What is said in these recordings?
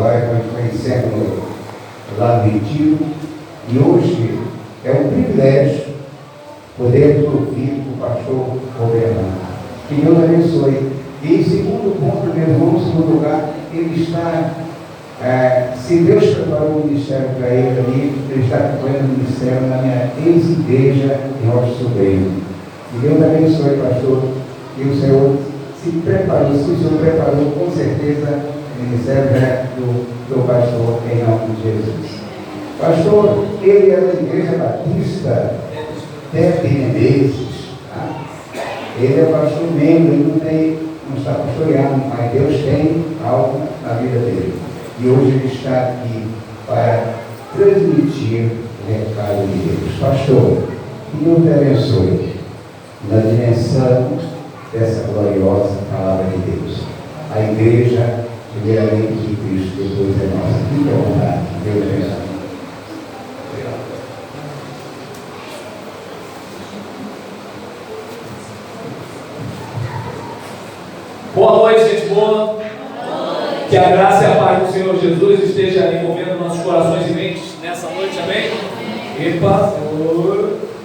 nós conhecemos lá no Retiro, e hoje é um privilégio poder ouvir o pastor Roberto. Que Deus abençoe. E em segundo ponto, meu irmão, em segundo lugar, ele está, se Deus preparou o ministério para ele ali, ele está acompanhando o ministério na minha ex-igreja em Rocha Sobreiro. Que Deus abençoe, pastor, e o Senhor se preparou, se o Senhor preparou, com certeza, o ministério do pastor, em nome de Jesus. Pastor, ele é da Igreja Batista Pepe Menezes. Ele é pastor membro, ele não está pastoreando, mas Deus tem algo na vida dele. E hoje ele está aqui para transmitir o recado de Deus. Pastor, que Deus te abençoe na dimensão dessa gloriosa palavra de Deus. A igreja, primeiramente de Cristo, depois é nossa. Fique à vontade. Deus abençoe. Boa noite, gente boa. Que a graça e a paz do Senhor Jesus esteja envolvendo nossos corações e mentes nessa noite, amém? Epa,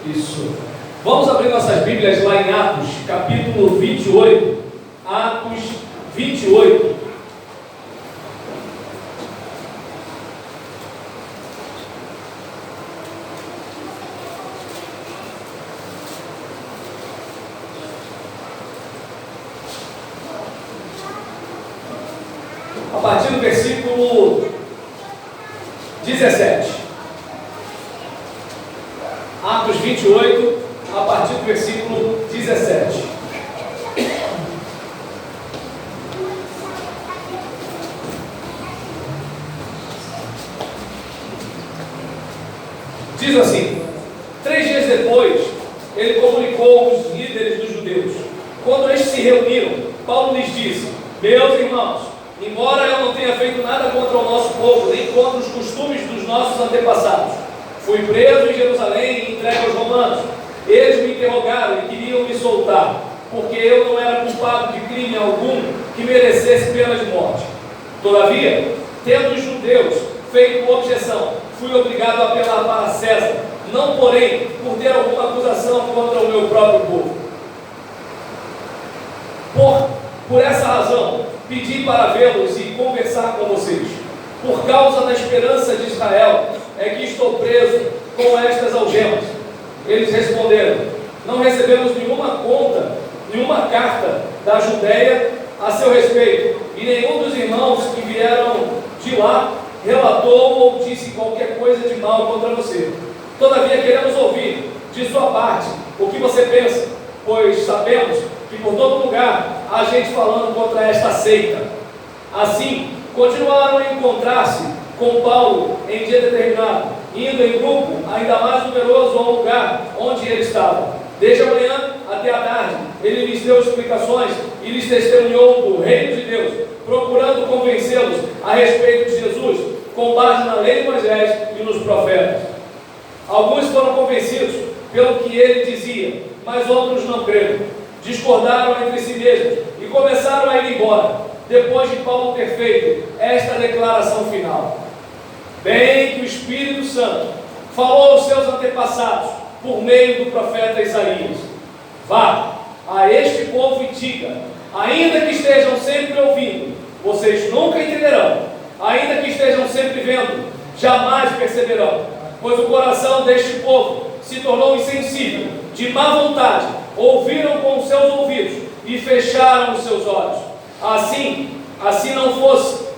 isso. Vamos abrir nossas Bíblias lá em Atos, capítulo 28. Atos 28. A partir do versículo 17. Atos 28, a partir do versículo 17. Diz assim: 3 dias depois, ele comunicou os líderes dos judeus. Quando estes se reuniram, Paulo lhes disse: meus irmãos, embora eu não tenha feito nada contra o nosso povo, nem contra os costumes dos nossos antepassados, fui preso em Jerusalém e entregue aos romanos. Eles me interrogaram e queriam me soltar, porque eu não era culpado de crime algum que merecesse pena de morte. Todavia, tendo os judeus feito objeção, fui obrigado a apelar para César, não porém por ter alguma acusação contra o meu próprio povo. Por essa razão, pedi para vê-los e conversar com vocês. Por causa da esperança de Israel, é que estou preso com estas algemas. Eles responderam: não recebemos nenhuma carta da Judéia a seu respeito, e nenhum dos irmãos que vieram de lá relatou ou disse qualquer coisa de mal contra você. Todavia queremos ouvir de sua parte o que você pensa, pois sabemos que por todo lugar há gente falando contra esta seita. Assim, continuaram a encontrar-se com Paulo em dia determinado, indo em grupo ainda mais numeroso ao lugar onde ele estava. Desde a manhã até a tarde, ele lhes deu explicações e lhes testemunhou do reino de Deus, procurando convencê-los a respeito de Jesus, com base na lei de Moisés e nos profetas. Alguns foram convencidos pelo que ele dizia, mas outros não creram. Discordaram entre si mesmos e começaram a ir embora, depois de Paulo ter feito esta declaração final: bem que o Espírito Santo falou aos seus antepassados por meio do profeta Isaías: vá a este povo e diga, ainda que estejam sempre ouvindo, vocês nunca entenderão, ainda que estejam sempre vendo, jamais perceberão, pois o coração deste povo se tornou insensível, de má vontade, ouviram com os seus ouvidos e fecharam os seus olhos. Assim não fosse,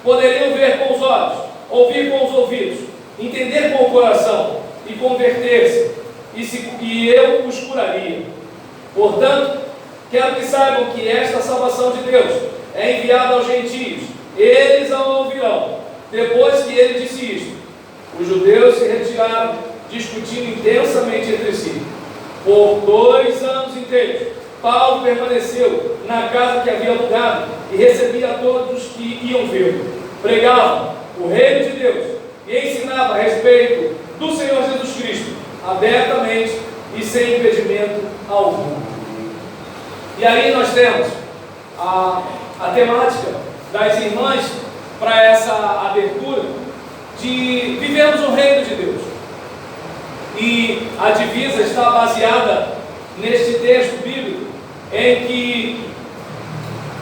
poderiam ver com os olhos, ouvir com os ouvidos, entender com o coração e converter-se, e eu os curaria. Portanto, quero que saibam que esta salvação de Deus é enviada aos gentios, eles a ouvirão. Depois que ele disse isto, os judeus se retiraram, discutindo intensamente entre si. Por 2 anos inteiros, Paulo permaneceu na casa que havia alugado e recebia a todos que iam vê-lo. Pregava o reino de Deus e ensinava a respeito do Senhor Jesus Cristo, abertamente e sem impedimento algum. E aí nós temos a temática das irmãs para essa abertura, de vivermos o reino de Deus. E a divisa está baseada neste texto bíblico, em que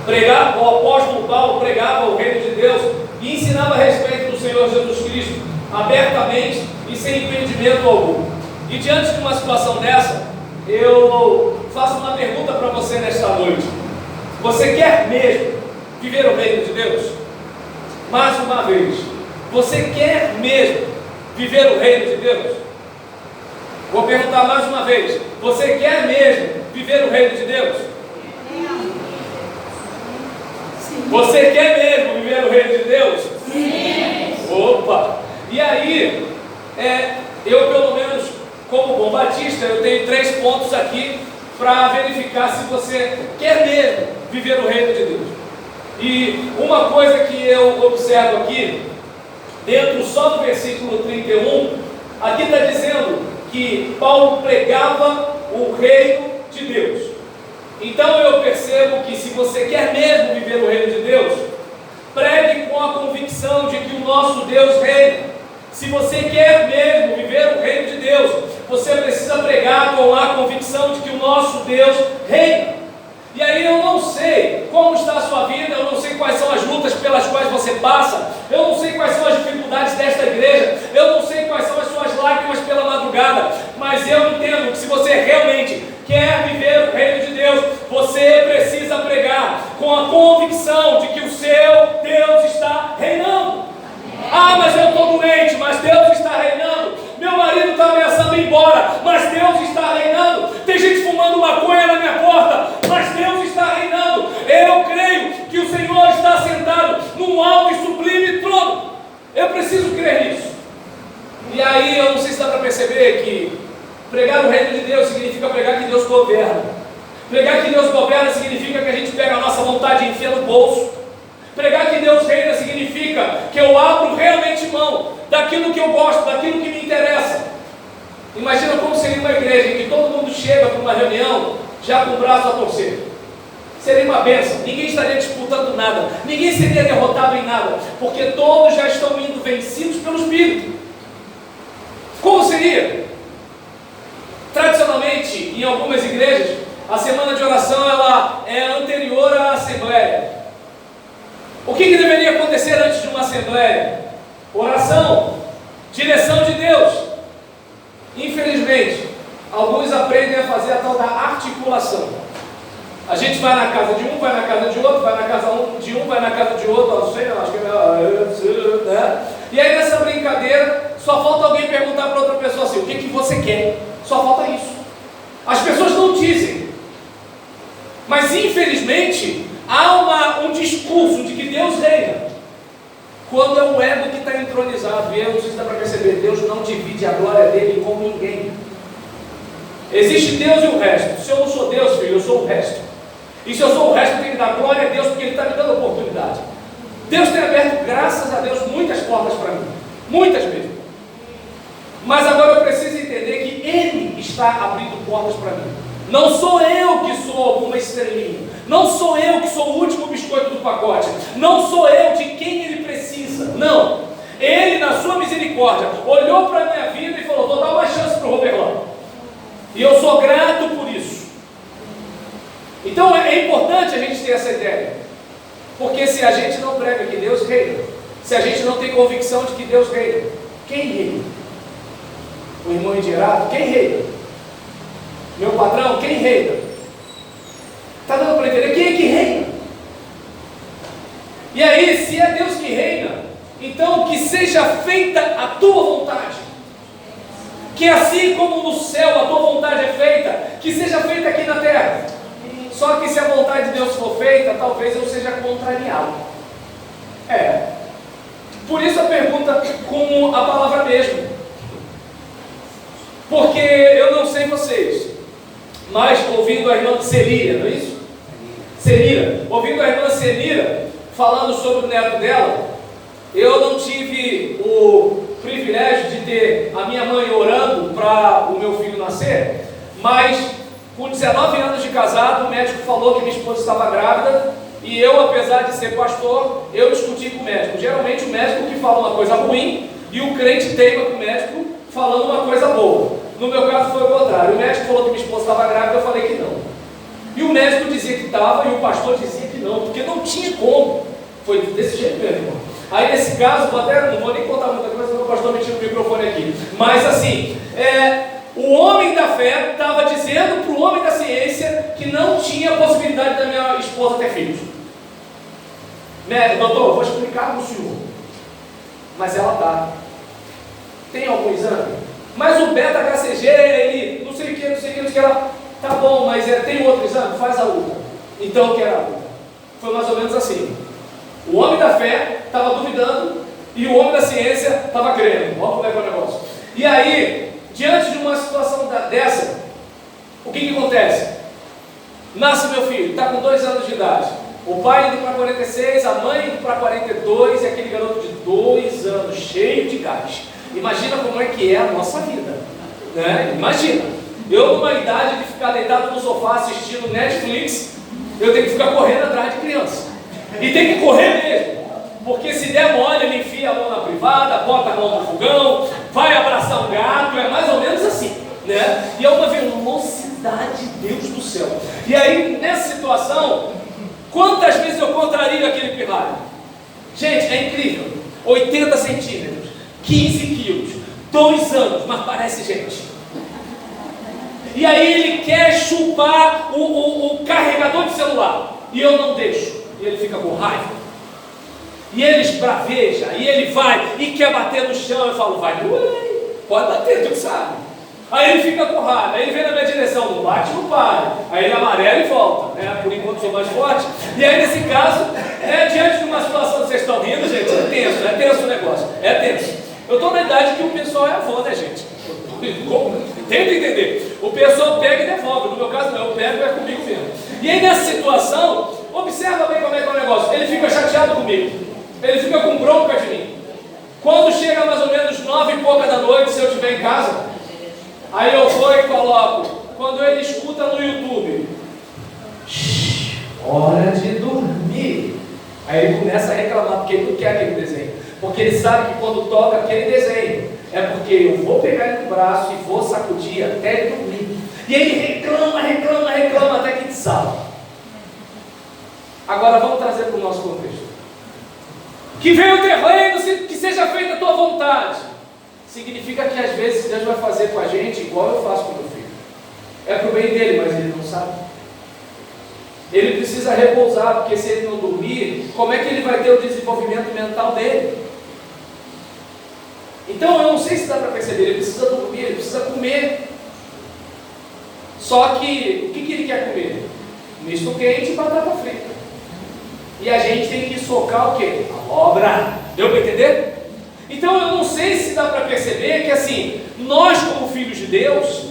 o apóstolo Paulo pregava o reino de Deus e ensinava a respeito do Senhor Jesus Cristo, abertamente e sem impedimento algum. E diante de uma situação dessa, eu faço uma pergunta para você nesta noite: você quer mesmo viver o reino de Deus? Mais uma vez, você quer mesmo viver o reino de Deus? Vou perguntar mais uma vez: você quer mesmo viver o reino de Deus? Você quer mesmo viver o reino de Deus? Sim. Opa! E aí, eu pelo menos, como bom batista, eu tenho 3 pontos aqui para verificar se você quer mesmo viver o reino de Deus. E uma coisa que eu observo aqui, dentro só do versículo 31, aqui está dizendo que Paulo pregava o reino de Deus. Então eu percebo que se você quer mesmo viver o reino de Deus, pregue com a convicção de que o nosso Deus reina. Se você quer mesmo viver o reino de Deus, você precisa pregar com a convicção de que o nosso Deus reina. E aí eu não sei como está a sua vida, eu não sei quais são as lutas pelas quais você passa, eu não sei quais são as dificuldades desta igreja, eu não sei quais são as suas lágrimas pela madrugada, mas eu entendo que se você realmente quer viver o reino de Deus, você precisa pregar com a convicção de que o seu Deus está reinando. Ah, mas eu estou doente, mas Deus está reinando. Meu marido está ameaçando ir embora, mas Deus está reinando. Tem gente fumando maconha na minha porta, mas Deus está reinando. Eu creio que o Senhor está sentado num alto e sublime trono. Eu preciso crer nisso. E aí eu não sei se dá para perceber que pregar o reino de Deus significa pregar que Deus governa. Pregar que Deus governa significa que a gente pega a nossa vontade e enfia no bolso. Pregar que Deus reina significa que eu abro realmente mão daquilo que eu gosto, daquilo que me interessa. Imagina como seria uma igreja em que todo mundo chega para uma reunião já com o braço a torcer. Seria uma bênção, ninguém estaria disputando nada, ninguém seria derrotado em nada, porque todos já estão indo vencidos pelo Espírito. Como seria? Tradicionalmente, em algumas igrejas, a semana de oração ela é anterior à assembleia. O que deveria acontecer antes de uma assembleia? Oração, direção de Deus. Infelizmente, alguns aprendem a fazer a tal da articulação. A gente vai na casa de um, vai na casa de outro, vai na casa de um, vai na casa de outro, não sei, acho que é, né? E aí nessa brincadeira, só falta alguém perguntar para outra pessoa assim: o que você quer? Só falta isso. As pessoas não dizem, mas infelizmente há um discurso de que Deus reina, quando é o ego que está entronizado. E eu não sei se dá para perceber, Deus não divide a glória dele com ninguém. Existe Deus e o resto. Se eu não sou Deus, filho, eu sou o resto. E se eu sou o resto, eu tenho que dar glória a Deus, porque Ele está me dando oportunidade. Deus tem aberto, graças a Deus, muitas portas para mim, muitas mesmo. Mas agora eu preciso entender que Ele está abrindo portas para mim. Não sou eu que sou alguma estrelinha, não sou eu que sou o último biscoito do pacote, não sou eu de quem Ele precisa, não. Ele, na sua misericórdia, olhou para a minha vida e falou: vou dar uma chance para o Roberlão, e eu sou grato por isso. Então é importante a gente ter essa ideia, porque se a gente não prega que Deus reina, se a gente não tem convicção de que Deus reina, quem reina? O irmão endinheirado? Quem reina? Meu patrão? Quem reina? Está dando para entender? Quem é que reina? E aí, se é Deus que reina, então que seja feita a tua vontade. Que assim como no céu a tua vontade é feita, que seja feita aqui na terra. Só que se a vontade de Deus for feita, talvez eu seja contrariado. Por isso a pergunta com a palavra mesmo. Porque eu não sei vocês, mas ouvindo a irmã Celira, não é isso? Celira, ouvindo a irmã Celira falando sobre o neto dela, eu não tive o privilégio de ter a minha mãe orando para o meu filho nascer, mas com 19 anos de casado, o médico falou que minha esposa estava grávida E eu, apesar de ser pastor, eu discuti com o médico. Geralmente o médico que fala uma coisa ruim e o crente teima com o médico falando uma coisa boa. No meu caso foi o contrário. O médico falou que minha esposa estava grávida, eu falei que não. E o médico dizia que estava e o pastor dizia que não, porque não tinha como. Foi desse jeito mesmo, irmão. Aí nesse caso, não vou nem contar muita coisa, senão o pastor me tira o microfone aqui. Mas assim, o homem da fé estava dizendo para o homem da ciência que não tinha possibilidade da minha esposa ter filhos. Doutor, vou explicar para o senhor. Mas ela está. Tem algum exame? Mas o beta-HCG, ele não sei o que, não sei o que ela. Tá bom, mas tem outro exame? Faz a ultra. Então eu quero a ultra. Foi mais ou menos assim. O homem da fé estava duvidando e o homem da ciência estava crendo. Olha como é que é o negócio. E aí, diante de uma situação dessa, o que acontece? Nasce meu filho, está com 2 anos de idade. O pai indo para 46, a mãe indo para 42 e aquele garoto de 2 anos, cheio de gás. Imagina como é que é a nossa vida, né? Imagina, eu numa idade de ficar deitado no sofá assistindo Netflix, eu tenho que ficar correndo atrás de criança. E tem que correr mesmo, porque se der mole, ele enfia a mão na privada, bota a mão no fogão, vai abraçar um gato, é mais ou menos assim, né? E é uma velocidade, Deus do céu. E aí, nessa situação, quantas vezes eu contrario aquele pirralho? Gente, é incrível. 80 centímetros, 15 quilos, 2 anos, mas parece gente. E aí ele quer chupar o carregador de celular. E eu não deixo. E ele fica com raiva. E ele esbraveja. E ele vai e quer bater no chão. Eu falo, vai doer. Pode bater, tu sabe. Aí ele fica com raiva. Aí ele vem na minha direção. Não bate, não para. Aí ele amarela e volta. Né? Por enquanto sou mais forte. E aí nesse caso, diante de uma situação, vocês estão rindo, gente, é tenso o negócio. É tenso. Eu estou na idade que o pessoal é avô, né, gente? Tenta entender. O pessoal pega e devolve. No meu caso não, eu pego e é comigo mesmo. E aí nessa situação, observa bem como é que é o negócio. Ele fica chateado comigo. Ele fica com bronca de mim. Quando chega mais ou menos 9 e pouca da noite, se eu estiver em casa, aí eu vou e coloco. Quando ele escuta no YouTube, hora de dormir. Aí ele começa a reclamar, porque ele não quer aquele desenho. Porque ele sabe que quando toca aquele desenho, é porque eu vou pegar ele no braço e vou sacudir até ele dormir. E ele reclama até que desaba. Agora vamos trazer para o nosso contexto. Que venha o teu reino, que seja feita a tua vontade. Significa que às vezes Deus vai fazer com a gente igual eu faço com o meu filho. É para o bem dele, mas ele não sabe. Ele precisa repousar, porque se ele não dormir, como é que ele vai ter o desenvolvimento mental dele? Então eu não sei se dá para perceber, ele precisa dormir, ele precisa comer. Só que, o que ele quer comer? Misto quente e batata frita. E a gente tem que socar o quê? A obra. Deu para entender? Então eu não sei se dá para perceber que assim, nós como filhos de Deus,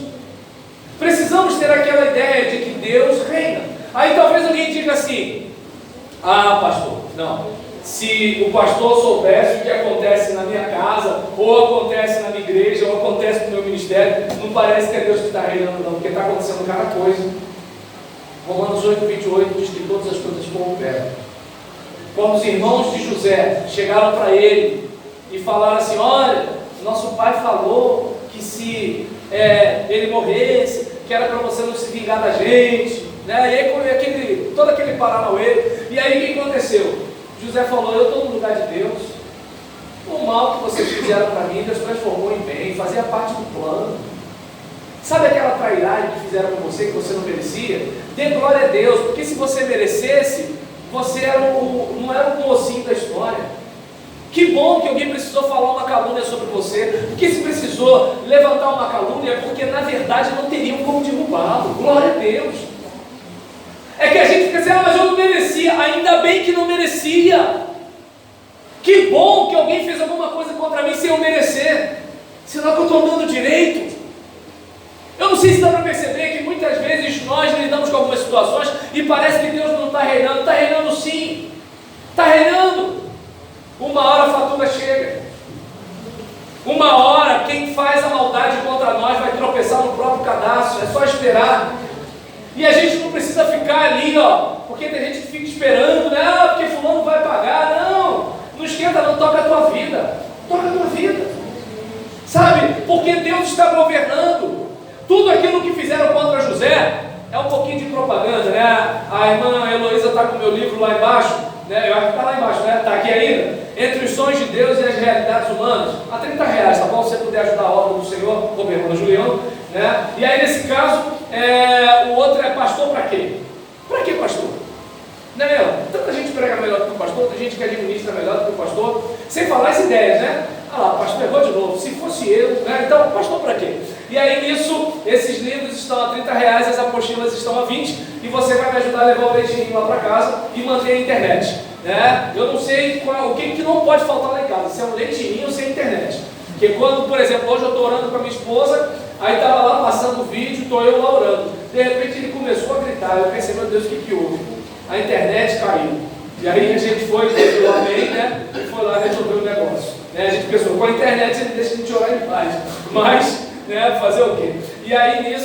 precisamos ter aquela ideia de que Deus reina. Aí talvez alguém diga assim, ah pastor, não, se o pastor soubesse o que acontece na minha casa, ou acontece na minha igreja, ou acontece no meu ministério, não parece que é Deus que está reinando não, porque está acontecendo cada coisa. Romanos 8:28 diz que todas as coisas cooperam. Quando os irmãos de José chegaram para ele e falaram assim, olha, nosso pai falou que se ele morresse, que era para você não se vingar da gente, né? E aí todo aquele paranauê. E aí o que aconteceu? José falou, eu estou no lugar de Deus. O mal que vocês fizeram para mim, Deus transformou em bem, fazia parte do plano. Sabe aquela trairagem que fizeram com você, que você não merecia? Dê glória a Deus, porque se você merecesse, você não era o mocinho da história. Que bom que alguém precisou falar uma calúnia sobre você, porque se precisou levantar uma calúnia, é porque na verdade não teriam como derrubá-lo. Glória a Deus. É que a gente fica assim, mas eu não merecia. Ainda bem que não merecia. Que bom que alguém fez alguma coisa contra mim sem eu merecer. Senão que eu estou andando direito. Eu não sei se dá para perceber que muitas vezes nós lidamos com algumas situações e parece que Deus não está reinando. Está reinando sim. Está reinando. Uma hora a fatura chega. Uma hora quem faz a maldade contra nós vai tropeçar no próprio cadastro. É só esperar. E a gente não precisa ficar ali, porque tem gente que fica esperando, né? Porque fulano vai pagar. Não esquenta, não, toca a tua vida. Toca a tua vida. Sabe? Porque Deus está governando. Tudo aquilo que fizeram contra José é um pouquinho de propaganda, né? A irmã Heloísa está com o meu livro lá embaixo, né? Eu acho que está lá embaixo, né? Está aqui ainda. Entre os sonhos de Deus e as realidades humanas, a R$30, tá bom? Se você puder ajudar a obra do Senhor, como irmão Julião, né? E aí nesse caso, o outro é pastor para quê? Para que pastor? Não é mesmo? Tanta gente prega melhor do que o pastor, tem gente que administra melhor do que o pastor, sem falar as ideias, né? Ah lá, o pastor errou de novo, se fosse eu, né? Então, pastor para quê? E aí nisso, esses livros estão a R$30, as apostilas estão a 20, e você vai me ajudar a levar o leitinho lá para casa e manter a internet, né? Eu não sei o que não pode faltar lá em casa, se é um leitinho ou se é internet. Porque quando, por exemplo, hoje eu estou orando com a minha esposa, aí estava lá passando o vídeo, estou eu lá orando, de repente ele começou a gritar, eu pensei, meu Deus, o que houve? A internet caiu. E aí a gente foi, teve o amém, né? E foi lá resolver o negócio. Né? A gente pensou, com a internet ele deixa a gente orar em paz. Mas, né, fazer o quê? E aí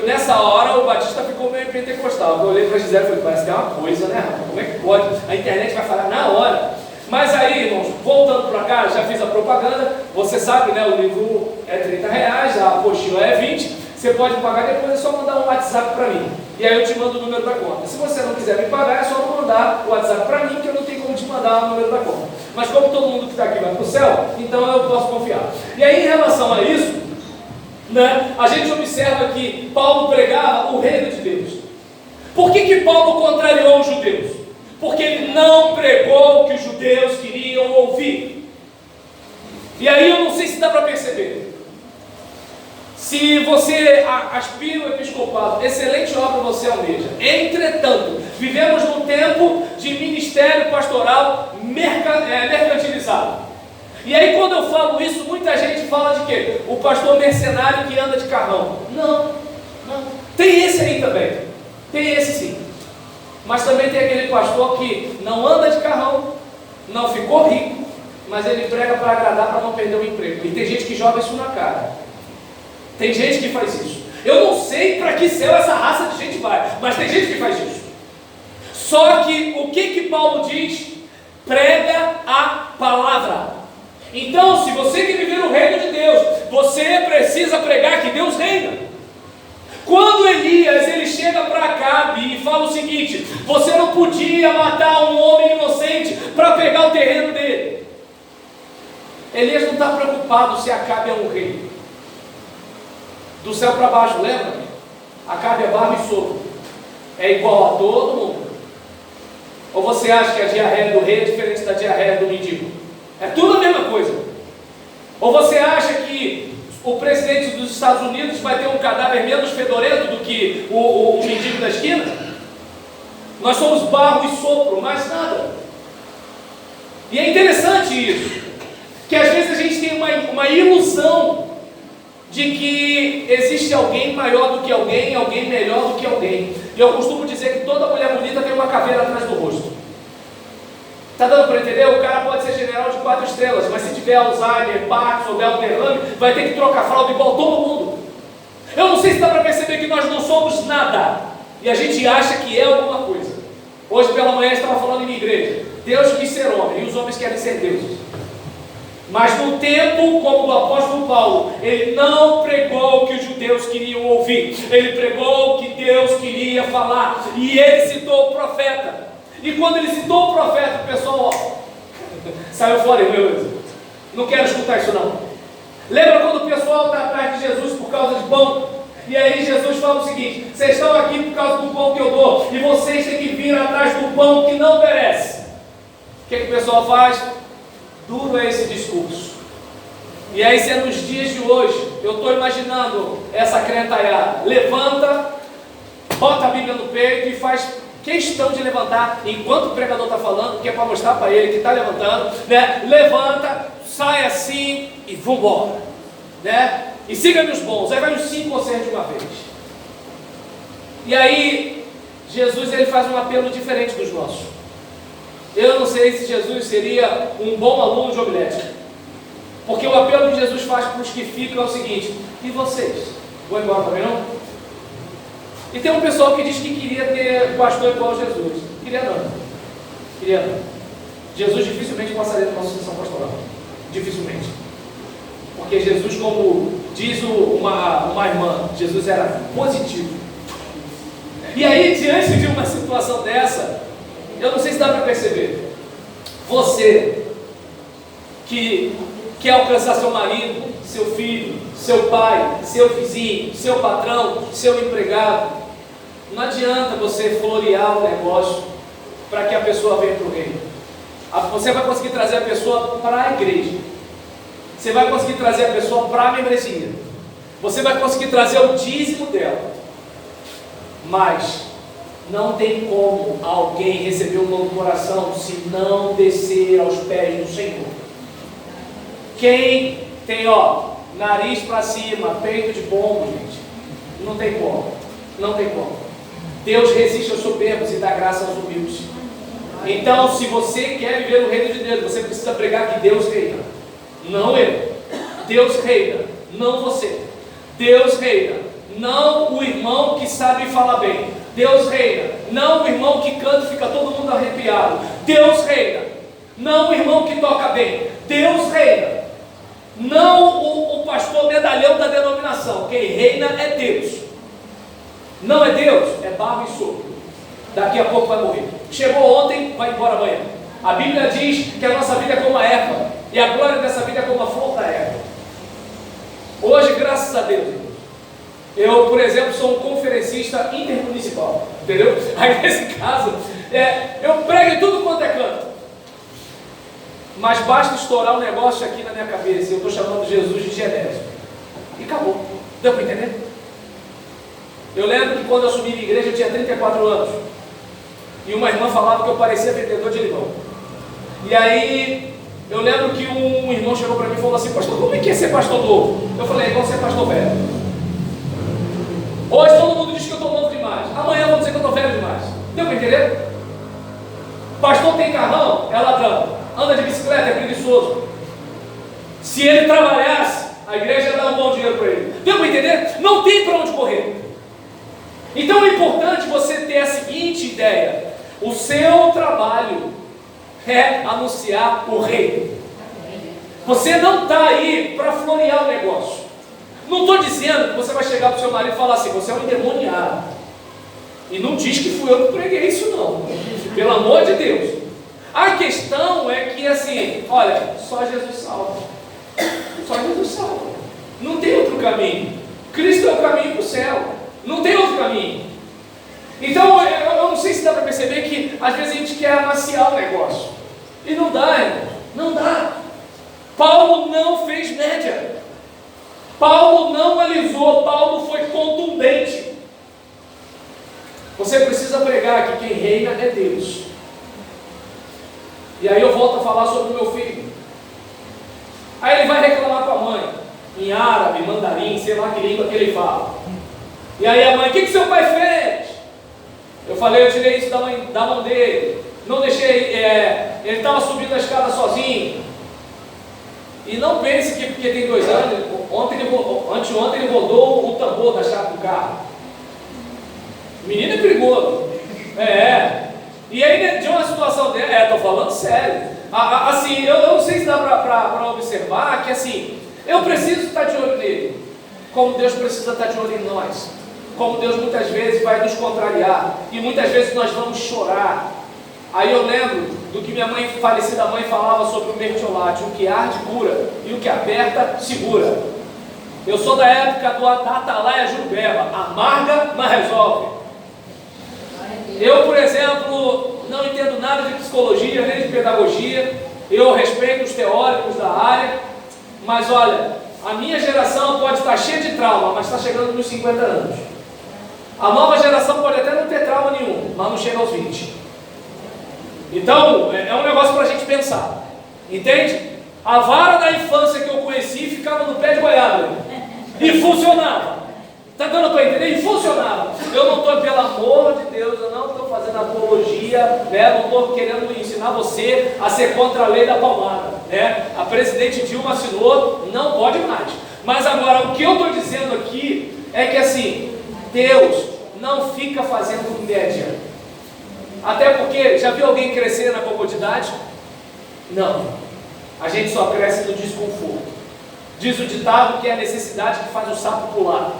nessa hora o Batista ficou meio pentecostal. Eu olhei para a Gisele e falei, parece que é uma coisa, né, rapaz? Como é que pode? A internet vai falhar na hora. Mas aí, irmãos, voltando para cá, já fiz a propaganda. Você sabe, né? O livro é R$30, a apostila é 20. Você pode pagar depois, é só mandar um WhatsApp para mim. E aí eu te mando o número da conta. Se você não quiser me pagar, é só mandar o WhatsApp para mim, que eu não tenho como te mandar o número da conta. Mas como todo mundo que está aqui vai para o céu, então eu posso confiar. E aí em relação a isso, né, a gente observa que Paulo pregava o reino de Deus. Por que Paulo contrariou os judeus? Porque ele não pregou o que os judeus queriam ouvir. E aí eu não sei se dá para perceber. Se você aspira o episcopado, excelente obra você almeja. Entretanto, vivemos num tempo de ministério pastoral mercantilizado. E aí quando eu falo isso, muita gente fala de quê? O pastor mercenário que anda de carrão. Não. Tem esse aí também. Tem esse sim. Mas também tem aquele pastor que não anda de carrão, não ficou rico, mas ele prega para agradar, para não perder o emprego. E tem gente que joga isso na cara. Tem gente que faz isso. Eu não sei para que céu essa raça de gente vai, mas tem gente que faz isso. Só que o que Paulo diz? Prega a palavra. Então, se você quer viver o reino de Deus, você precisa pregar que Deus reina. Quando Elias ele chega para Acabe e fala o seguinte: você não podia matar um homem inocente para pegar o terreno dele. Elias não está preocupado se Acabe é um rei. Do céu para baixo, lembra? Acabe é barro e sopro. É igual a todo mundo. Ou você acha que a diarreia do rei é diferente da diarreia do mendigo? É tudo a mesma coisa. Ou você acha que o presidente dos Estados Unidos vai ter um cadáver menos fedorento do que o mendigo da esquina? Nós somos barro e sopro, mais nada. E é interessante isso, que às vezes a gente tem uma ilusão de que existe alguém maior do que alguém, alguém melhor do que alguém. E eu costumo dizer que toda mulher bonita tem uma caveira atrás do rosto. Está dando para entender? O cara pode ser general de 4 estrelas, mas se tiver Alzheimer, Parkinson ou der um derrame, vai ter que trocar fralda igual todo mundo. Eu não sei se dá para perceber que nós não somos nada, e a gente acha que é alguma coisa. Hoje pela manhã eu estava falando em minha igreja, Deus quis ser homem, e os homens querem ser deuses. Mas no tempo, como do apóstolo Paulo, ele não pregou o que os judeus queriam ouvir, ele pregou o que Deus queria falar, e ele citou o profeta. E quando ele citou o profeta, o pessoal saiu fora, meu. Não quero escutar isso não. Lembra quando o pessoal está atrás de Jesus por causa de pão? E aí Jesus fala o seguinte: vocês estão aqui por causa do pão que eu dou, e vocês têm que vir atrás do pão que não perece. O que o pessoal faz? Duro é esse discurso. E aí, se é nos dias de hoje, eu estou imaginando essa crentalhada, levanta, bota a Bíblia no peito e faz questão de levantar, enquanto o pregador está falando, que é para mostrar para ele que está levantando, né? Levanta, sai assim e vambora, né? E siga-me os bons, aí vai uns 5 ou 6 de uma vez. E aí, Jesus ele faz um apelo diferente dos nossos. Eu não sei se Jesus seria um bom aluno de homilética, porque o apelo que Jesus faz para os que ficam é o seguinte: e vocês? Vão embora também não? E tem um pessoal que diz que queria ter pastor igual a Jesus. Queria não. Queria não. Jesus dificilmente passaria por uma sucessão pastoral. Dificilmente. Porque Jesus, como diz uma irmã, Jesus era positivo. E aí, diante de uma situação dessa, eu não sei se dá para perceber. Você que quer alcançar seu marido, seu filho, seu pai, seu vizinho, seu patrão, seu empregado, não adianta você florear o negócio para que a pessoa venha para o reino. Você vai conseguir trazer a pessoa para a igreja. Você vai conseguir trazer a pessoa para a membresia. Você vai conseguir trazer o dízimo dela. Mas não tem como alguém receber um novo coração se não descer aos pés do Senhor. Quem tem, nariz para cima, peito de pombo, gente, não tem como. Não tem como. Deus resiste aos soberbos e dá graça aos humildes. Então, se você quer viver no reino de Deus, você precisa pregar que Deus reina. Não eu. Deus reina, não você. Deus reina, não o irmão que sabe falar bem. Deus reina, não o irmão que canta e fica todo mundo arrepiado. Deus reina, não o irmão que toca bem. Deus reina, não o pastor medalhão da denominação. Quem reina é Deus. Não é Deus, é barro e sopro. Daqui a pouco vai morrer. Chegou ontem, vai embora amanhã. A Bíblia diz que a nossa vida é como a erva, e a glória dessa vida é como a flor da erva. Hoje, graças a Deus, eu, por exemplo, sou um conferencista intermunicipal, entendeu? Aí nesse caso, eu prego em tudo quanto é canto. Mas basta estourar um negócio aqui na minha cabeça, eu estou chamando Jesus de Genésio. E acabou. Deu para entender? Eu lembro que quando eu assumi a igreja eu tinha 34 anos. E uma irmã falava que eu parecia vendedor de limão. E aí, eu lembro que um irmão chegou para mim e falou assim: pastor, como é que é ser pastor novo? Eu falei: é igual ser pastor velho. Hoje todo mundo diz que eu estou novo demais. Amanhã vão dizer que eu estou velho demais. Deu para entender? Pastor tem carrão, é ladrão. Anda de bicicleta, é preguiçoso. Se ele trabalhasse, a igreja ia dar um bom dinheiro para ele. Deu para entender? Não tem para onde correr. Então é importante você ter a seguinte ideia: o seu trabalho é anunciar o reino. Você não está aí para florear o negócio. Não estou dizendo que você vai chegar para o seu marido e falar assim: você é um endemoniado. E não diz que fui eu que preguei isso não. Pelo amor de Deus. A questão é que assim, olha, só Jesus salva. Só Jesus salva. Não tem outro caminho. Cristo é o caminho para o céu. Não tem outro caminho. Então, eu não sei se dá para perceber que às vezes a gente quer amaciar o negócio. E não dá, irmão. Não dá. Paulo não fez média. Paulo não alisou. Paulo foi contundente. Você precisa pregar que quem reina é Deus. E aí eu volto a falar sobre o meu filho. Aí ele vai reclamar com a mãe, em árabe, mandarim, sei lá que língua que ele fala. E aí a mãe: o que seu pai fez? Eu falei: eu tirei isso da mão dele. Não deixei, ele estava subindo a escada sozinho. E não pense que porque tem 2 anos, anteontem ele rodou o tambor da chave do carro. O menino é perigoso. E aí, de uma situação dessa, estou falando sério. Assim, eu não sei se dá para observar que assim, eu preciso estar de olho nele, como Deus precisa estar de olho em nós. Como Deus muitas vezes vai nos contrariar, e muitas vezes nós vamos chorar. Aí eu lembro do que minha mãe, falecida mãe, falava sobre o mertiolate: o que arde cura, e o que aperta segura. Eu sou da época da Atalaia Jurubeba: amarga, mas resolve. Eu, por exemplo, não entendo nada de psicologia, nem de pedagogia. Eu respeito os teóricos da área, mas olha, a minha geração pode estar cheia de trauma, mas está chegando nos 50 anos. A nova geração pode até não ter trauma nenhum, mas não chega aos 20. Então, é um negócio para a gente pensar. Entende? A vara da infância que eu conheci ficava no pé de goiaba. E funcionava. Está dando para entender? E funcionava. Eu não estou, pelo amor de Deus, eu não estou fazendo apologia, né? Não estou querendo ensinar você a ser contra a lei da palmada, né? A presidente Dilma assinou, não pode mais. Mas agora, o que eu estou dizendo aqui é que assim, Deus não fica fazendo média. Até porque, já viu alguém crescer na comodidade? Não. A gente só cresce no desconforto. Diz o ditado que é a necessidade que faz o sapo pular.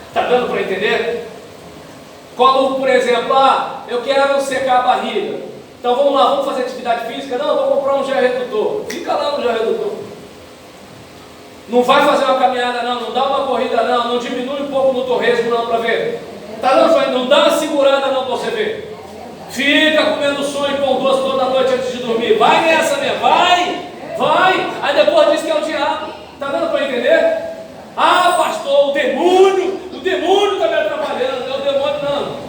Está dando para entender? Como, por exemplo, eu quero secar a barriga. Então vamos lá, vamos fazer atividade física? Não, vou comprar um gel redutor. Fica lá no gel redutor. Não vai fazer uma caminhada não, não dá uma corrida não, não diminui um pouco no torresmo não para ver. Tá não dá uma segurada não para você ver. Fica comendo sonho e pão doce toda noite antes de dormir. Vai nessa mesmo, vai. Aí depois diz que é o diabo. Tá dando para entender? Pastor, o demônio está me atrapalhando. Não é o demônio não.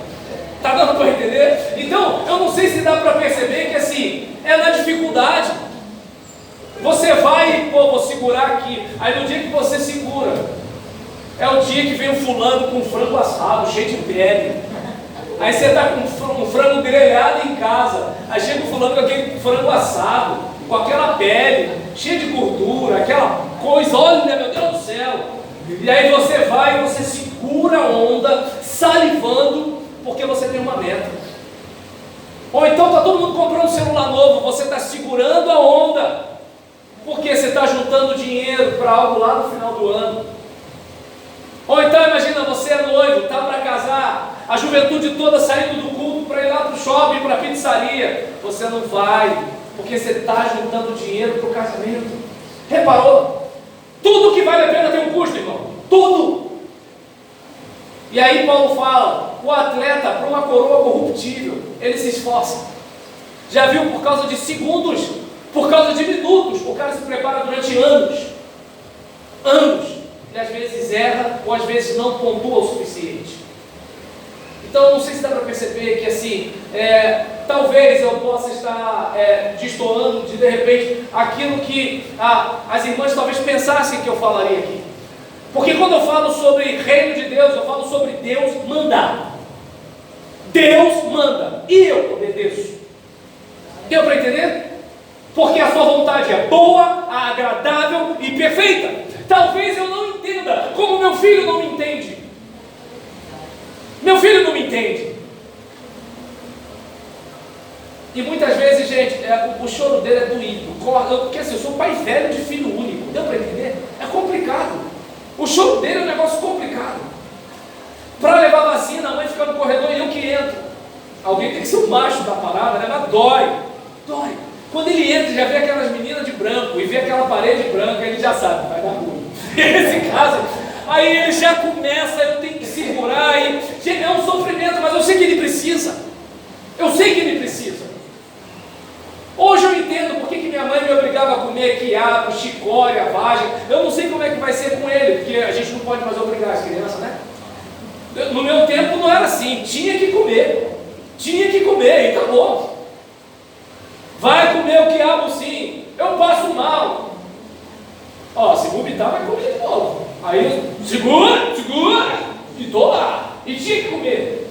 Tá dando para entender? Então, eu não sei se dá para perceber que assim, é na dificuldade. Você vai, vou segurar aqui. Aí no dia que você segura, é o dia que vem um fulano com frango assado, cheio de pele. Aí você está com um frango grelhado em casa. Aí chega o fulano com aquele frango assado, com aquela pele, cheia de gordura, aquela coisa, olha meu Deus do céu. E aí você vai, você segura a onda, salivando, porque você tem uma meta. Ou então está todo mundo comprando um celular novo, você está segurando a onda, porque você está juntando dinheiro para algo lá no final do ano. Ou então imagina, você é noivo, está para casar, a juventude toda saindo do culto para ir lá para o shopping, para a pizzaria. Você não vai, porque você está juntando dinheiro para o casamento. Reparou? Tudo que vale a pena tem um custo, irmão. Tudo. E aí Paulo fala, o atleta, para uma coroa corruptível, ele se esforça. Já viu, por causa de segundos, por causa de minutos, o cara se prepara durante anos. Ele às vezes erra, ou às vezes não pontua o suficiente. Então eu não sei se dá para perceber que assim, talvez eu possa estar destoando de repente aquilo que as irmãs talvez pensassem que eu falaria aqui. Porque quando eu falo sobre reino de Deus, eu falo sobre Deus mandar. Deus manda e eu obedeço. Deu para entender? Porque a sua vontade é boa, agradável e perfeita. Talvez eu não entenda, como meu filho não me entende. Meu filho não me entende. E muitas vezes, gente, o choro dele é doído. Porque assim, eu sou pai velho de filho único. Deu para entender? É complicado. O choro dele é um negócio complicado. Para levar vacina, a mãe fica no corredor e eu que entro. Alguém tem que ser o macho da parada, né? Mas dói. Quando ele entra, já vê aquelas meninas de branco e vê aquela parede branca, ele já sabe, vai dar ruim. Nesse caso, aí ele já começa, eu tenho que segurar, é um sofrimento, mas eu sei que ele precisa. Hoje eu entendo por que minha mãe me obrigava a comer quiabo, chicória, vagem. Eu não sei como é que vai ser com ele, porque a gente não pode mais obrigar as crianças, né? No meu tempo não era assim, tinha que comer e acabou. Vai comer o quiabo sim, eu passo mal. Se vomitar vai comer de novo. Aí eu segura, e tô lá. E tinha que comer.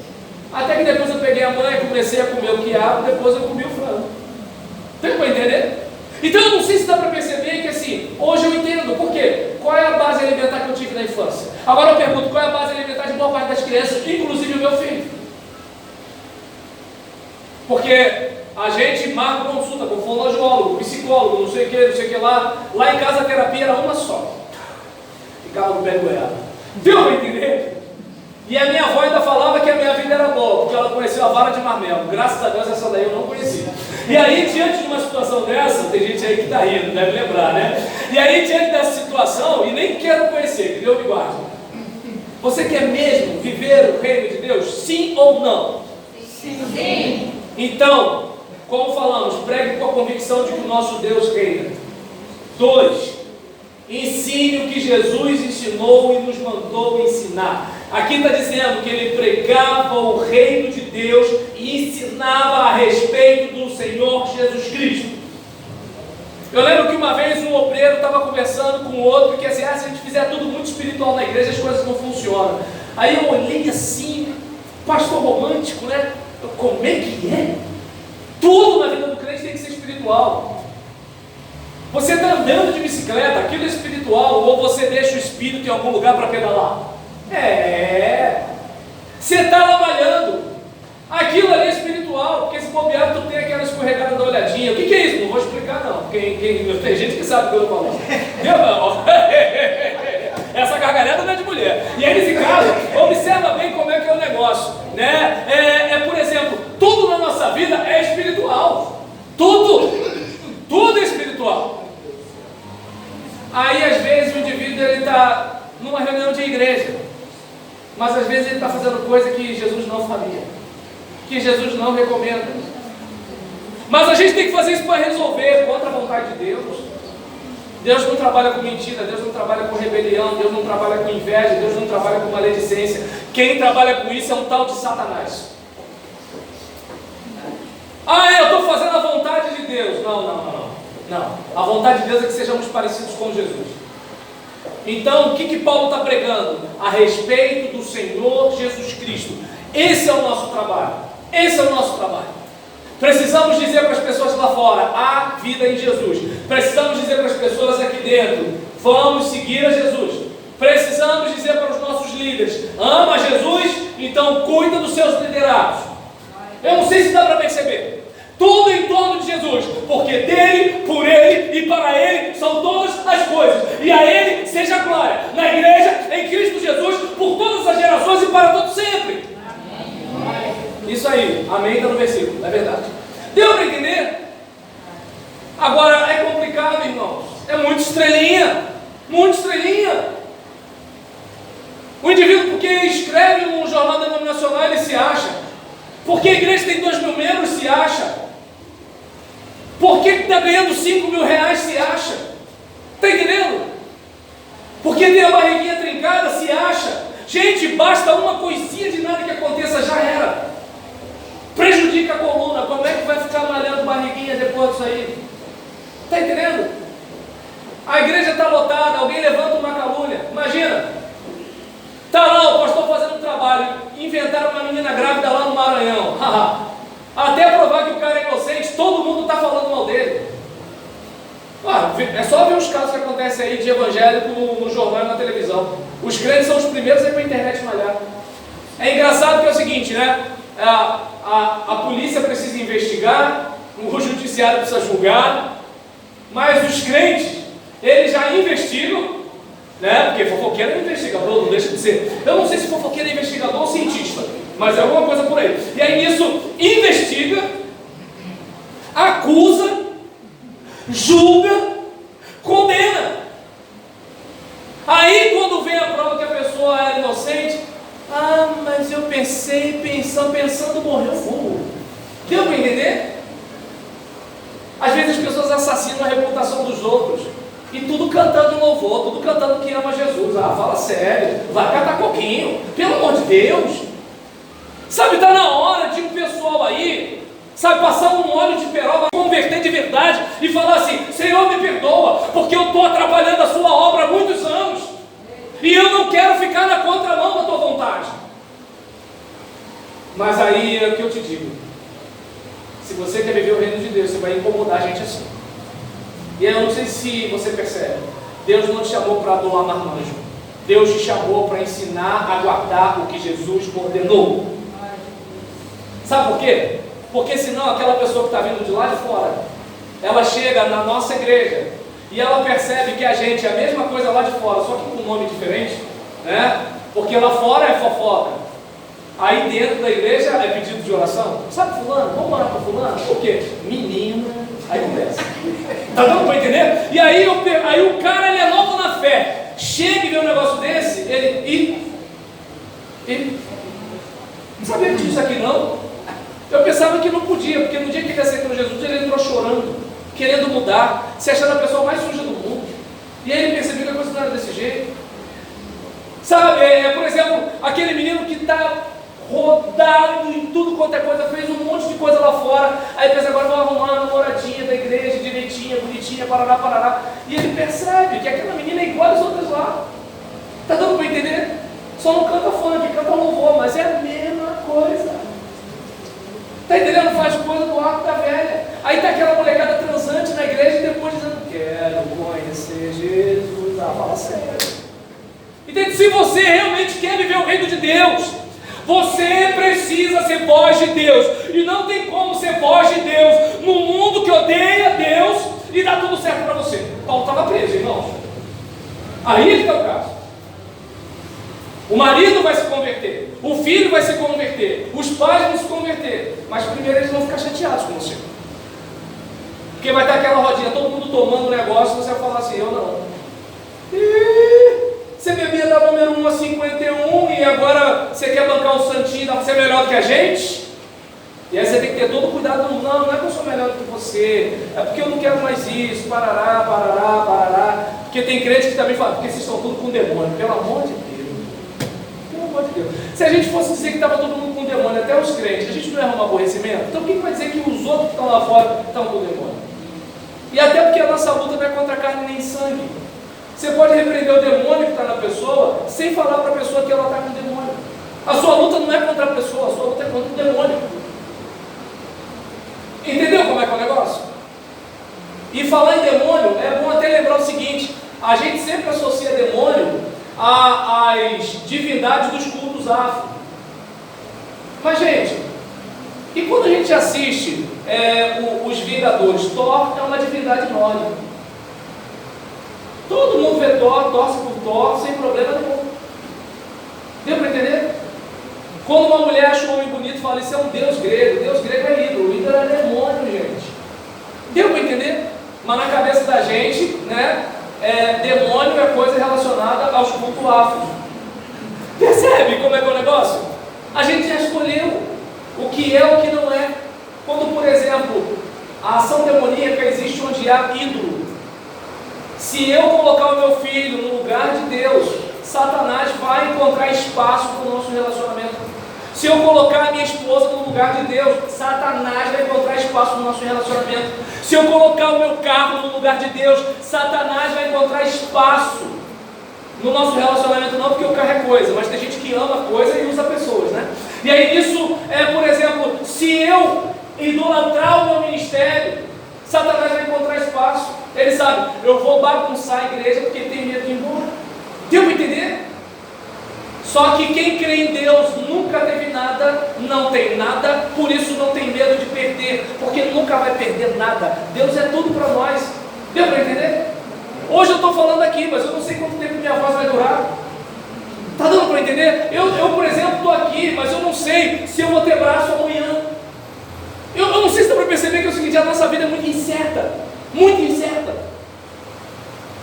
Até que depois eu peguei a mãe, comecei a comer o quiabo, depois eu comi o frango. Tem para entender? Então eu não sei se dá para perceber que assim, hoje eu entendo. Por quê? Qual é a base alimentar que eu tive na infância? Agora eu pergunto, qual é a base alimentar de boa parte das crianças, inclusive o meu filho? Porque a gente marca consulta com fonoaudiólogo, psicólogo, não sei o que lá. Lá em casa a terapia era uma só. Ficava no pé do goiaba. Deu para entender? E a minha avó ainda falava que a minha vida era boa, porque ela conheceu a vara de marmelo. Graças a Deus essa daí eu não conhecia. E aí, diante de uma situação dessa, tem gente aí que está rindo, deve lembrar, né? E aí, diante dessa situação, e nem quero conhecer, que Deus me guarde. Você quer mesmo viver o reino de Deus? Sim ou não? Sim. Então, como falamos, pregue com a convicção de que o nosso Deus reina. 2. Ensine o que Jesus ensinou e nos mandou ensinar. Aqui está dizendo que ele pregava o reino de Deus e ensinava a respeito do Senhor Jesus Cristo. Eu lembro que uma vez um obreiro estava conversando com outro que assim, se a gente fizer tudo muito espiritual na igreja, as coisas não funcionam. Aí eu olhei assim, pastor romântico, né? Como é que é? Tudo na vida do crente tem que ser espiritual. Você está andando de bicicleta, aquilo é espiritual, ou você deixa o espírito em algum lugar para pedalar? Você está trabalhando. Aquilo ali é espiritual, porque esse bobeado tu tem aquela escorregada da olhadinha. O que é isso? Não vou explicar não. Tem gente que sabe o que eu estou falando. Eu não. Essa gargalhada não é de mulher. E aí nesse caso, observa bem como é que é o negócio, né? Por exemplo, tudo na nossa vida é espiritual. Tudo é espiritual. Aí às vezes o indivíduo ele está numa reunião de igreja, mas às vezes ele está fazendo coisa que Jesus não faria, que Jesus não recomenda. Mas a gente tem que fazer isso para resolver contra a vontade de Deus. Deus não trabalha com mentira, Deus não trabalha com rebelião, Deus não trabalha com inveja, Deus não trabalha com maledicência. Quem trabalha com isso é um tal de Satanás. Eu estou fazendo a vontade de Deus. Não. A vontade de Deus é que sejamos parecidos com Jesus. Então, o que Paulo está pregando? A respeito do Senhor Jesus Cristo. Esse é o nosso trabalho. Precisamos dizer para as pessoas lá fora, há vida em Jesus. Precisamos dizer para as pessoas aqui dentro, vamos seguir a Jesus. Precisamos dizer para os nossos líderes, ama Jesus, então cuida dos seus liderados. Eu não sei se dá para perceber. Tudo em torno de Jesus, porque dele, por ele e para ele são todas as coisas. E a ele seja a glória, na igreja, em Cristo Jesus, por todas as gerações e para todo sempre. Isso aí, amém, está no versículo, é verdade. Deu para entender? Agora é complicado, irmãos. É muito estrelinha. O indivíduo, porque escreve num jornal denominacional, ele se acha. Porque a igreja tem 2.000 membros, se acha. Porque está ganhando 5.000 reais, se acha. Está entendendo? Porque tem a barriguinha trincada, se acha. Gente, basta uma coisinha de nada que aconteça, já era. Prejudica a coluna. Como é que vai ficar malhando barriguinha depois disso aí? Está entendendo? A igreja está lotada, alguém levanta uma calúnia. Imagina. Está lá o pastor fazendo um trabalho. Inventaram uma menina grávida lá no Maranhão. Até provar que o cara é inocente, todo mundo está falando mal dele. É só ver os casos que acontecem aí de evangélico no jornal e na televisão. Os crentes são os primeiros a ir para a internet malhar. É engraçado que é o seguinte, né? A polícia precisa investigar, o judiciário precisa julgar, mas os crentes, eles já investigam, né? Porque fofoqueiro é investigador, não deixa de ser. Eu não sei se fofoqueiro é investigador ou cientista, mas é alguma coisa por aí. E aí nisso, investiga, acusa, julga, condena. Aí quando vem a prova que a pessoa era inocente, mas eu pensando, morreu fogo. Deu para entender? Às vezes as pessoas assassinam a reputação dos outros. E tudo cantando louvor, tudo cantando que ama Jesus. Fala sério, vai catar coquinho, pelo amor de Deus. Sabe, está na hora de um pessoal aí, passar um óleo de peroba, converter de verdade e falar assim: Senhor, me perdoa, porque eu estou atrapalhando a sua obra há muitos anos. E eu não quero ficar na contramão da tua vontade. Mas aí é o que eu te digo. Se você quer viver o reino de Deus, você vai incomodar a gente assim. E eu não sei se você percebe. Deus não te chamou para adorar marmanjo. Deus te chamou para ensinar a guardar o que Jesus ordenou. Sabe por quê? Porque senão aquela pessoa que está vindo de lá de fora, ela chega na nossa igreja e ela percebe que a gente é a mesma coisa lá de fora, só que com um nome diferente, né? Porque lá fora é fofoca, aí dentro da igreja é pedido de oração. Sabe fulano? Vamos orar para fulano? Por quê? Menina. Aí começa. Tá dando para entender? E aí o cara, ele é novo na fé, chega e vê um negócio desse, ele não sabia que tinha isso aqui não. Eu pensava que não podia, porque no dia que ele aceitou Jesus, ele entrou chorando, querendo mudar, se achando a pessoa mais suja do mundo. E aí ele percebeu que a coisa não era desse jeito. Sabe, por exemplo, aquele menino que está rodado em tudo quanto é coisa, fez um monte de coisa lá fora, aí pensa, agora vou arrumar uma namoradinha da igreja, direitinha, bonitinha, parará. E ele percebe que aquela menina é igual às outras lá. Está dando para entender? Só não canta funk, canta louvor, mas é a mesma coisa. Está entendendo? Faz coisa do arco da velha. Aí está aquela molecada transante na igreja e depois dizendo: quero conhecer Jesus. Fala sério. Entende? Se você realmente quer viver o reino de Deus, Você precisa ser voz de Deus. E não tem como ser voz de Deus num mundo que odeia Deus e dá tudo certo para você. Paulo estava preso, irmãos. Aí que está o caso. O marido vai se converter, o filho vai se converter, os pais vão se converter, mas primeiro eles vão ficar chateados com você. Porque vai ter aquela rodinha, todo mundo tomando um negócio, você vai falar assim, eu não. Você bebia da número 1 a 51 e agora você quer bancar um santinho, dá para ser melhor do que a gente? E aí você tem que ter todo cuidado, não é que eu sou melhor do que você, é porque eu não quero mais isso, parará. Porque tem crente que também fala, porque vocês estão tudo com demônio, pelo amor de Deus. Pelo amor de Deus. Se a gente fosse dizer que estava todo mundo com demônio, até os crentes, a gente não ia arrumar aborrecimento? Então quem vai dizer que os outros que estão lá fora estão com demônio? E até porque a nossa luta não é contra carne nem sangue. Você pode repreender o demônio que está na pessoa, sem falar para a pessoa que ela está com demônio. A sua luta não é contra a pessoa, a sua luta é contra o demônio. Entendeu como é que é o negócio? E falar em demônio, é bom até lembrar o seguinte, a gente sempre associa demônio às divindades dos cultos afro. Mas gente, e quando a gente assiste os Vingadores, Thor é uma divindade nórdica. Todo mundo vê Thor, torce por Thor, sem problema nenhum. Deu para entender? Quando uma mulher acha um homem bonito, fala, isso é um deus grego. Deus grego é ídolo, ídolo é demônio, gente. Deu para entender? Mas na cabeça da gente, né, demônio é coisa relacionada aos cultos afros. Percebe como é que é o negócio? A gente já escolheu o que é o que não é. Quando, por exemplo, a ação demoníaca existe onde há ídolo. Se eu colocar o meu filho no lugar de Deus, Satanás vai encontrar espaço para o nosso relacionamento. Se eu colocar a minha esposa no lugar de Deus, Satanás vai encontrar espaço no nosso relacionamento. Se eu colocar o meu carro no lugar de Deus, Satanás vai encontrar espaço no nosso relacionamento. Não porque o carro é coisa, mas tem gente que ama coisa e usa pessoas, né? E aí isso por exemplo, se eu idolatrar o meu ministério, Satanás vai encontrar espaço. Ele sabe, eu vou bagunçar a igreja porque ele tem medo de ir embora. Deu para entender? Só que quem crê em Deus nunca teve nada, não tem nada, por isso não tem medo de perder, porque nunca vai perder nada. Deus é tudo para nós. Deu para entender? Hoje eu estou falando aqui, mas eu não sei quanto tempo minha voz vai durar. Está dando para entender? Eu, por exemplo, estou aqui, mas eu não sei se eu vou ter braço amanhã. Eu não sei se dá para perceber que é o seguinte, a nossa vida é muito incerta. Muito incerta.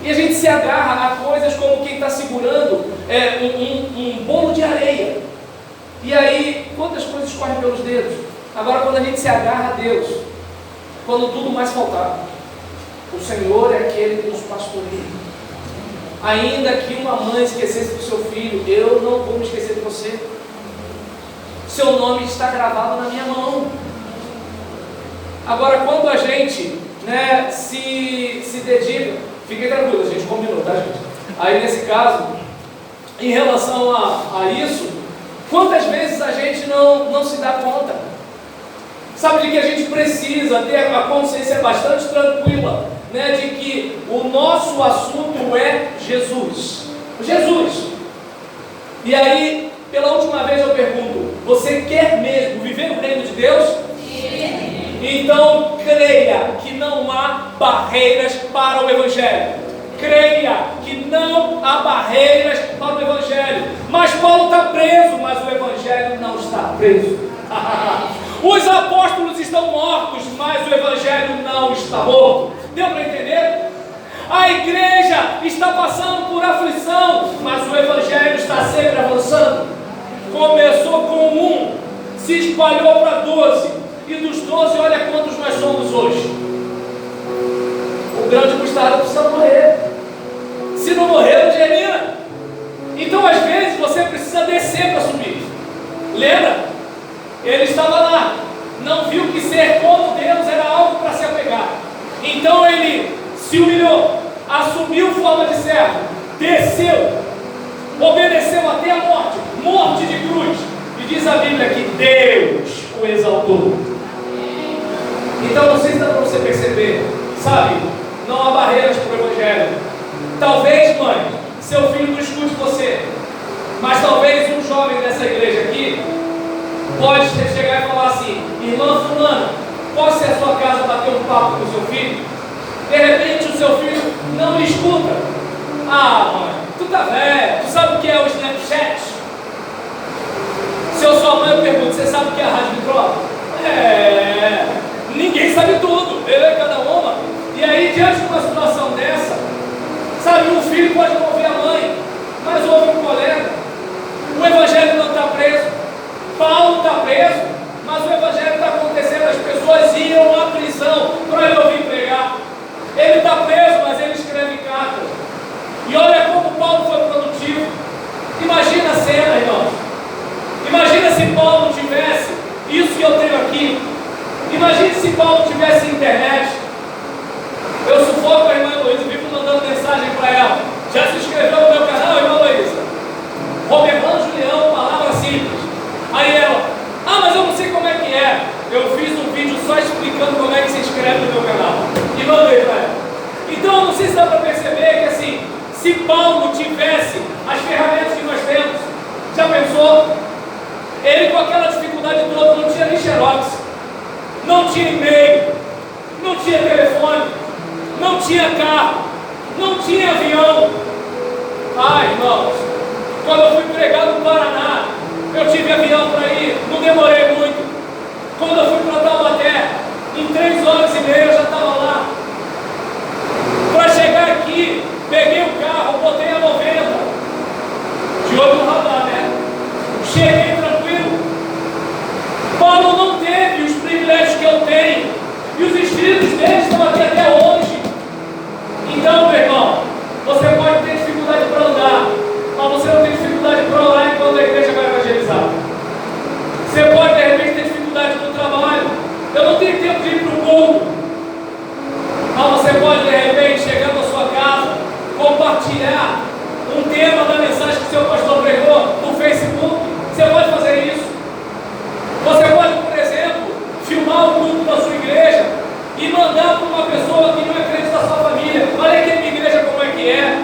E a gente se agarra a coisas como quem está segurando um bolo de areia. E aí, quantas coisas correm pelos dedos? Agora, quando a gente se agarra a Deus, quando tudo mais faltar, o Senhor é aquele que nos pastoreia. Ainda que uma mãe esquecesse do seu filho, eu não vou me esquecer de você. Seu nome está gravado na minha mão. Agora, quando a gente se dedica, fiquem tranquilos, a gente combinou, tá, gente? Aí nesse caso, em relação a isso, quantas vezes a gente não se dá conta? Sabe de que a gente precisa ter a consciência bastante tranquila, né, de que o nosso assunto é Jesus. Jesus. E aí, pela última vez eu pergunto, você quer mesmo viver no reino de Deus? Sim. Então creia que não há barreiras para o Evangelho. Creia que não há barreiras para o Evangelho. Mas Paulo está preso, mas o Evangelho não está preso. Os apóstolos estão mortos, mas o Evangelho não está morto. Deu para entender? A igreja está passando por aflição, mas o Evangelho está sempre avançando. Começou com 1, se espalhou para 12. E dos 12, olha quantos nós somos hoje. O grão de mostarda precisa morrer. Se não morrer, não germina. Então, às vezes, você precisa descer para subir. Lembra? Ele estava lá, não viu que ser como Deus era algo para se apegar. Então, ele se humilhou, assumiu forma de servo, desceu, obedeceu até a morte de cruz. E diz a Bíblia que Deus o exaltou. Então, não sei se dá para você perceber, sabe? Não há barreiras para o Evangelho. Talvez, mãe, seu filho não escute você, mas talvez um jovem dessa igreja aqui pode chegar e falar assim: irmã fulana, posso ir à sua casa bater um papo com o seu filho? De repente o seu filho não lhe escuta. Ah, mãe, tu tá velho, tu sabe o que é o Snapchat? Se eu sou a mãe, eu pergunto: você sabe o que é a rádio micro? Ninguém sabe tudo, ele é cada uma. E aí, diante de uma situação dessa, sabe, um filho pode não ouvir a mãe, mas ouve um colega. O evangelho não está preso, Paulo está preso, mas o evangelho está acontecendo, as pessoas iam à prisão para ele ouvir pregar. Ele está preso, mas ele escreve cartas. E olha como Paulo foi produtivo. Imagina a cena, irmãos. Imagina se Paulo tivesse isso que eu tenho aqui. Imagine se Paulo tivesse internet. Eu sufoco a irmã Heloísa, vivo mandando mensagem para ela. Já se inscreveu no meu canal, irmã Heloísa? Roberlan Julião, palavra simples. Aí ela: ah, mas eu não sei como é que é. Eu fiz um vídeo só explicando como é que se inscreve no meu canal e mandei para ela. Então eu não sei se dá para perceber que assim, se Paulo tivesse as ferramentas que nós temos, já pensou? Ele, com aquela dificuldade toda, não tinha nem xerox, não tinha e-mail, não tinha telefone, não tinha carro, não tinha avião. Ai, irmãos, quando eu fui pregar no Paraná, eu tive avião para ir, não demorei muito. Quando eu fui para Taubaté, em 3 horas e meia eu já estava lá. Para chegar aqui, peguei o carro, botei a 90, de olho no radar, né? Cheguei tranquilo. Paulo não teve os privilégios que eu tenho, e os inscritos dele estão aqui até hoje. Então, meu irmão, você pode ter dificuldade para andar, mas você não tem dificuldade para orar enquanto a igreja vai evangelizar. Você pode, de repente, ter dificuldade no trabalho. Eu não tenho tempo de ir para o culto, mas você pode, de repente, chegar na sua casa, compartilhar um tema da mensagem que o seu pastor pregou no Facebook. Você pode fazer isso. Você pode, por exemplo, filmar o culto da sua igreja e mandar para uma pessoa que não é crente da sua família: olha aqui a minha igreja como é que é.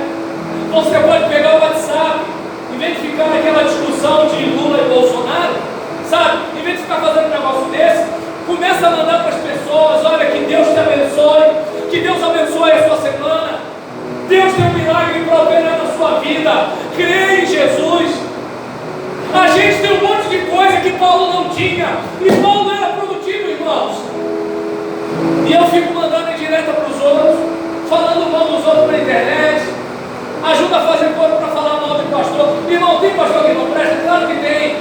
Você pode pegar o WhatsApp, em vez de ficar naquela discussão de Lula e Bolsonaro, sabe? Em vez de ficar fazendo um negócio desse, começa a mandar para as pessoas: olha, que Deus te abençoe, que Deus abençoe a sua semana, Deus tem um milagre para operar na sua vida, crê em Jesus. A gente tem um monte de coisa que Paulo não tinha, e Paulo era produtivo, irmãos. E eu fico mandando em direta para os outros, falando mal dos outros na internet, ajuda a fazer coro para falar mal de pastor. Irmão, tem pastor que não presta? Claro que tem.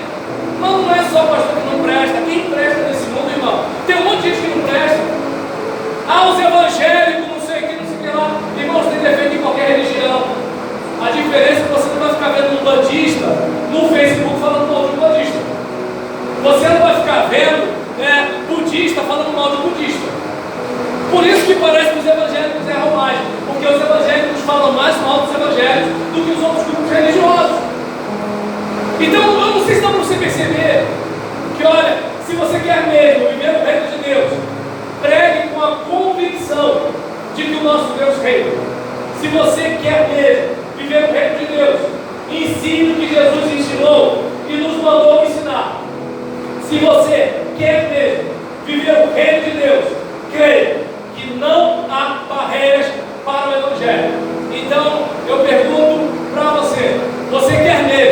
Mas não é só pastor que não presta. Quem presta nesse mundo, irmão? Tem um monte de gente que não presta. Ah, os evangélicos, não sei o que lá. Irmãos, tem defeito em qualquer religião. A diferença é que você não vai ficar vendo um bandista no Facebook falando mal de um bandista. Você não vai ficar vendo budista falando mal de budista. Por isso que parece que os evangélicos erram mais, porque os evangélicos falam mais mal dos evangélicos do que os outros grupos religiosos. Então, eu não sei se dá para você perceber que, olha, se você quer mesmo viver no reino de Deus, pregue com a convicção de que o nosso Deus reina. Se você quer mesmo viver no reino de Deus, ensine o que Jesus ensinou e nos mandou ensinar. Se você quer mesmo viver o reino de Deus, creia que não há barreiras para o Evangelho. Então, eu pergunto para você: você quer mesmo